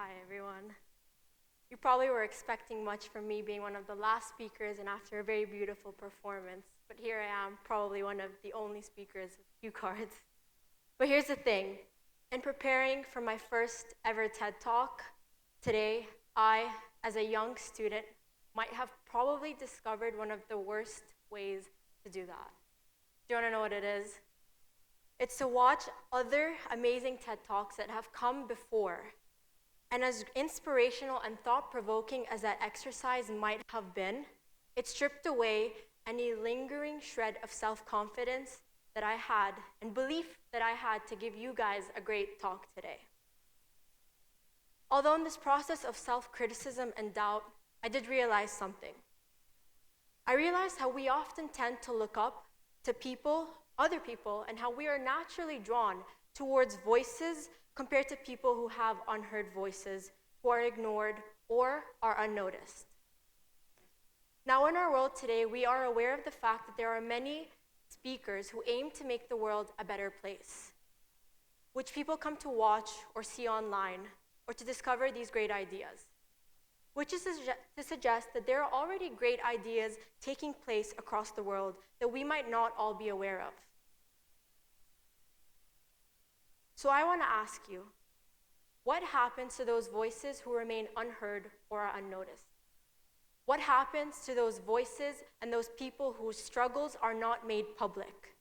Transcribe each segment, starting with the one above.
Hi, everyone. You probably were expecting much from me being one of the last speakers and after a very beautiful performance, but here I am, probably one of the only speakers with cue cards. But here's the thing. In preparing for my first ever TED Talk, today, I, as a young student, might have probably discovered one of the worst ways to do that. Do you want to know what it is? It's to watch other amazing TED Talks that have come before. And as inspirational and thought-provoking as that exercise might have been, it stripped away any lingering shred of self-confidence that I had and belief that I had to give you guys a great talk today. Although in this process of self-criticism and doubt, I did realize something. I realized how we often tend to look up to people, other people, and how we are naturally drawn towards voices compared to people who have unheard voices, who are ignored or are unnoticed. Now, in our world today, we are aware of the fact that there are many speakers who aim to make the world a better place, which people come to watch or see online, or to discover these great ideas, which is to suggest that there are already great ideas taking place across the world that we might not all be aware of. So I want to ask you, what happens to those voices who remain unheard or are unnoticed? What happens to those voices and those people whose struggles are not made public?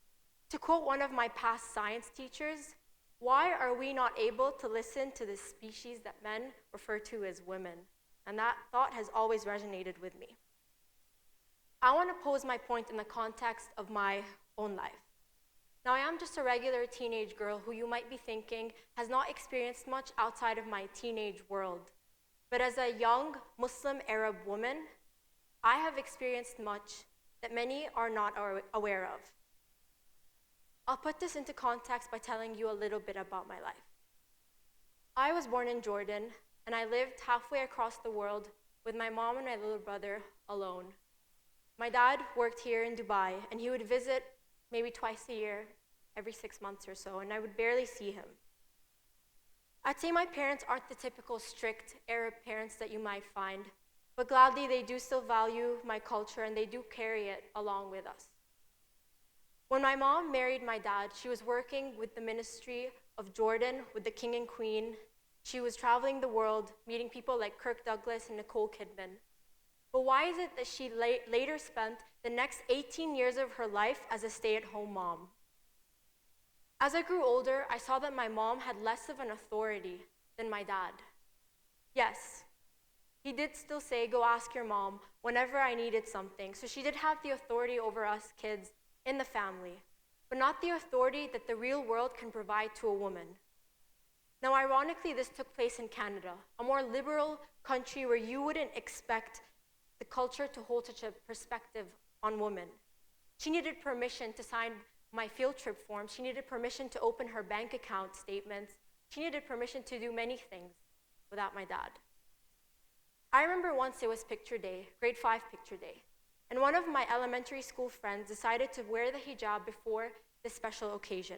To quote one of my past science teachers, why are we not able to listen to this species that men refer to as women? And that thought has always resonated with me. I want to pose my point in the context of my own life. Now, I am just a regular teenage girl who you might be thinking has not experienced much outside of my teenage world. But as a young Muslim Arab woman, I have experienced much that many are not aware of. I'll put this into context by telling you a little bit about my life. I was born in Jordan, and I lived halfway across the world with my mom and my little brother alone. My dad worked here in Dubai, and he would visit maybe twice a year, every 6 months or so, and I would barely see him. I'd say my parents aren't the typical strict Arab parents that you might find, but gladly they do still value my culture and they do carry it along with us. When my mom married my dad, she was working with the Ministry of Jordan, with the King and Queen. She was traveling the world, meeting people like Kirk Douglas and Nicole Kidman. But why is it that she later spent the next 18 years of her life as a stay-at-home mom? As I grew older, I saw that my mom had less of an authority than my dad. Yes, he did still say, go ask your mom whenever I needed something. So she did have the authority over us kids in the family, but not the authority that the real world can provide to a woman. Now, ironically, this took place in Canada, a more liberal country where you wouldn't expect the culture to hold such a perspective on women. She needed permission to sign my field trip forms. She needed permission to open her bank account statements. She needed permission to do many things without my dad. I remember once it was picture day, grade 5 picture day, and one of my elementary school friends decided to wear the hijab before this special occasion.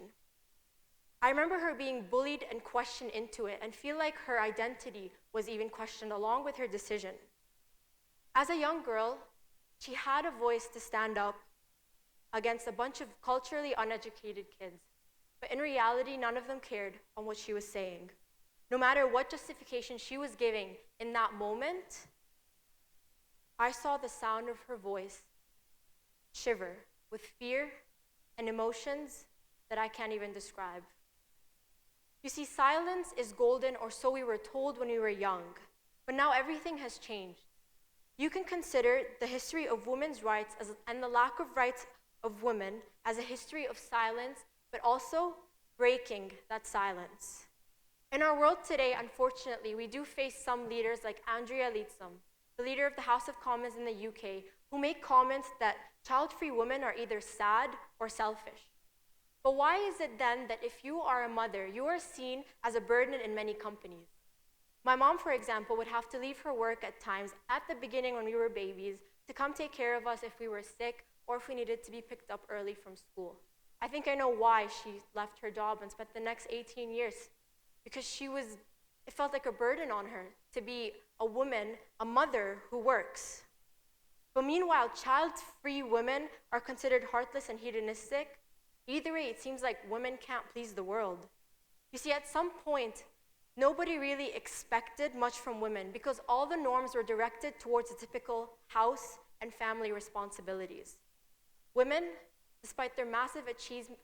I remember her being bullied and questioned into it and feel like her identity was even questioned along with her decision. As a young girl, she had a voice to stand up against a bunch of culturally uneducated kids, but in reality, none of them cared on what she was saying. No matter what justification she was giving in that moment, I saw the sound of her voice shiver with fear and emotions that I can't even describe. You see, silence is golden, or so we were told when we were young, but now everything has changed. You can consider the history of women's rights and the lack of rights of women as a history of silence, but also breaking that silence. In our world today, unfortunately, we do face some leaders like Andrea Leadsom, the leader of the House of Commons in the UK, who make comments that child-free women are either sad or selfish. But why is it then that if you are a mother, you are seen as a burden in many companies? My mom, for example, would have to leave her work at times at the beginning when we were babies to come take care of us if we were sick or if we needed to be picked up early from school. I think I know why she left her job and spent the next 18 years, because she was It felt like a burden on her to be a woman, a mother who works. But meanwhile, child-free women are considered heartless and hedonistic. Either way, it seems like women can't please the world. You see, at some point, nobody really expected much from women because all the norms were directed towards the typical house and family responsibilities. Women, despite their massive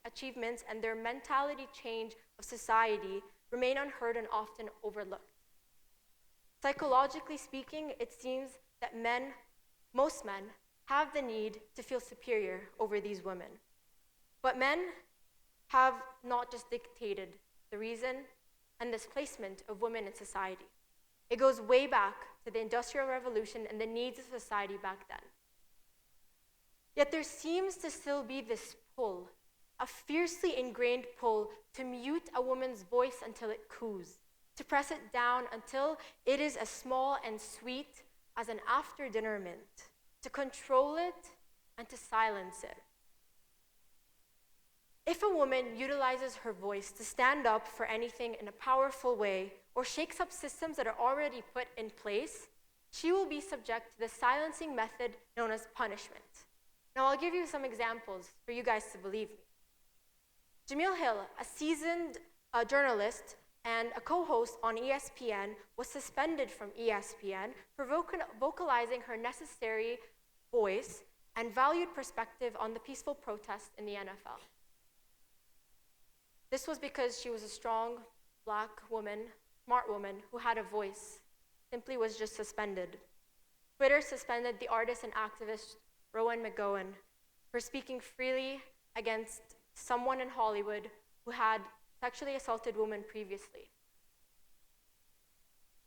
achievements and their mentality change of society, remain unheard and often overlooked. Psychologically speaking, it seems that most men, have the need to feel superior over these women. But men have not just dictated the reason and displacement of women in society. It goes way back to the Industrial Revolution and the needs of society back then. Yet there seems to still be this pull, a fiercely ingrained pull to mute a woman's voice until it coos, to press it down until it is as small and sweet as an after-dinner mint, to control it and to silence it. If a woman utilizes her voice to stand up for anything in a powerful way or shakes up systems that are already put in place, she will be subject to the silencing method known as punishment. Now, I'll give you some examples for you guys to believe me. Jamil Hill, a seasoned journalist and a co-host on ESPN, was suspended from ESPN for vocalizing her necessary voice and valued perspective on the peaceful protest in the NFL. This was because she was a strong, black woman, smart woman, who had a voice, simply was just suspended. Twitter suspended the artist and activist Rowan McGowan for speaking freely against someone in Hollywood who had sexually assaulted women previously.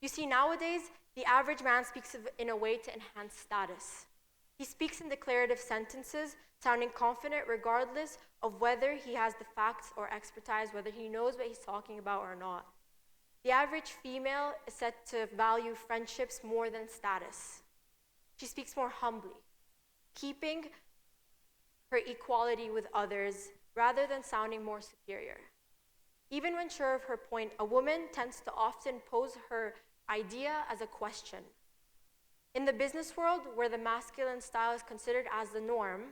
You see, nowadays, the average man speaks in a way to enhance status. He speaks in declarative sentences, sounding confident regardless of whether he has the facts or expertise, whether he knows what he's talking about or not. The average female is said to value friendships more than status. She speaks more humbly, keeping her equality with others rather than sounding more superior. Even when sure of her point, a woman tends to often pose her idea as a question. In the business world, where the masculine style is considered as the norm,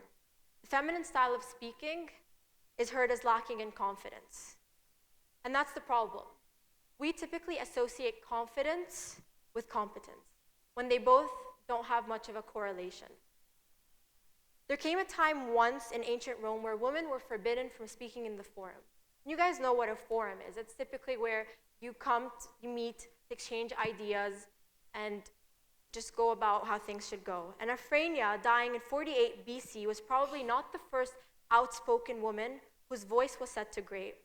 the feminine style of speaking is heard as lacking in confidence. And that's the problem. We typically associate confidence with competence, when they both don't have much of a correlation. There came a time once in ancient Rome where women were forbidden from speaking in the forum. You guys know what a forum is. It's typically where you come, you meet, exchange ideas, and just go about how things should go. And Afrania, dying in 48 BC, was probably not the first outspoken woman whose voice was set to great.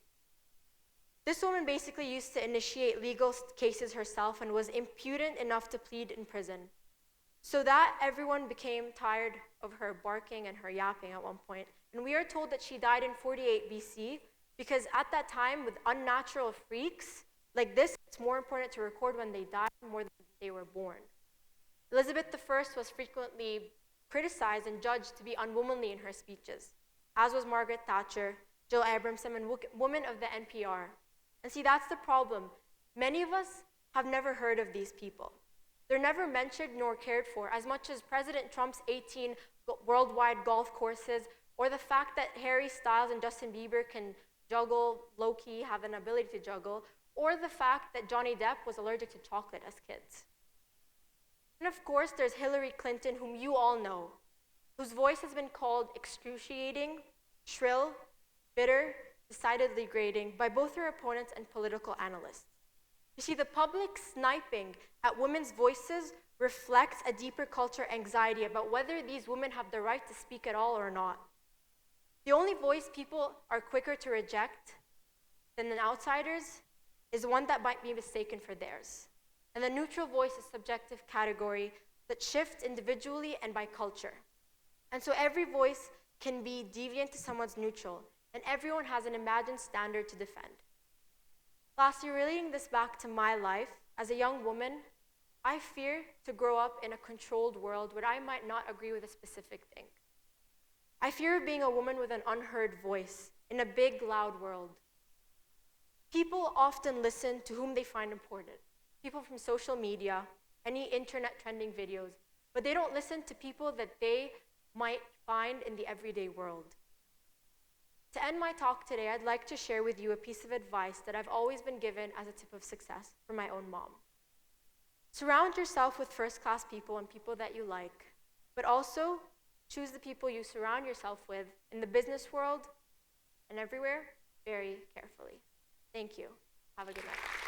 This woman basically used to initiate legal cases herself and was impudent enough to plead in prison. So that everyone became tired of her barking and her yapping at one point. And we are told that she died in 48 BC because at that time, with unnatural freaks like this, it's more important to record when they died more than they were born. Elizabeth I was frequently criticized and judged to be unwomanly in her speeches, as was Margaret Thatcher, Jill Abramson, and women of the NPR. And see, that's the problem. Many of us have never heard of these people. They're never mentioned nor cared for, as much as President Trump's 18 worldwide golf courses, or the fact that Harry Styles and Justin Bieber can juggle low-key, have an ability to juggle, or the fact that Johnny Depp was allergic to chocolate as kids. And of course, there's Hillary Clinton, whom you all know, whose voice has been called excruciating, shrill, bitter, decidedly grating by both her opponents and political analysts. You see, the public sniping at women's voices reflects a deeper culture anxiety about whether these women have the right to speak at all or not. The only voice people are quicker to reject than the outsiders is one that might be mistaken for theirs. And the neutral voice is a subjective category that shifts individually and by culture. And so every voice can be deviant to someone's neutral, and everyone has an imagined standard to defend. Lastly, relating this back to my life, as a young woman, I fear to grow up in a controlled world where I might not agree with a specific thing. I fear being a woman with an unheard voice in a big, loud world. People often listen to whom they find important. people from social media, any internet trending videos, but they don't listen to people that they might find in the everyday world. To end my talk today, I'd like to share with you a piece of advice that I've always been given as a tip of success from my own mom. Surround yourself with first-class people and people that you like, but also choose the people you surround yourself with in the business world and everywhere very carefully. Thank you. Have a good night.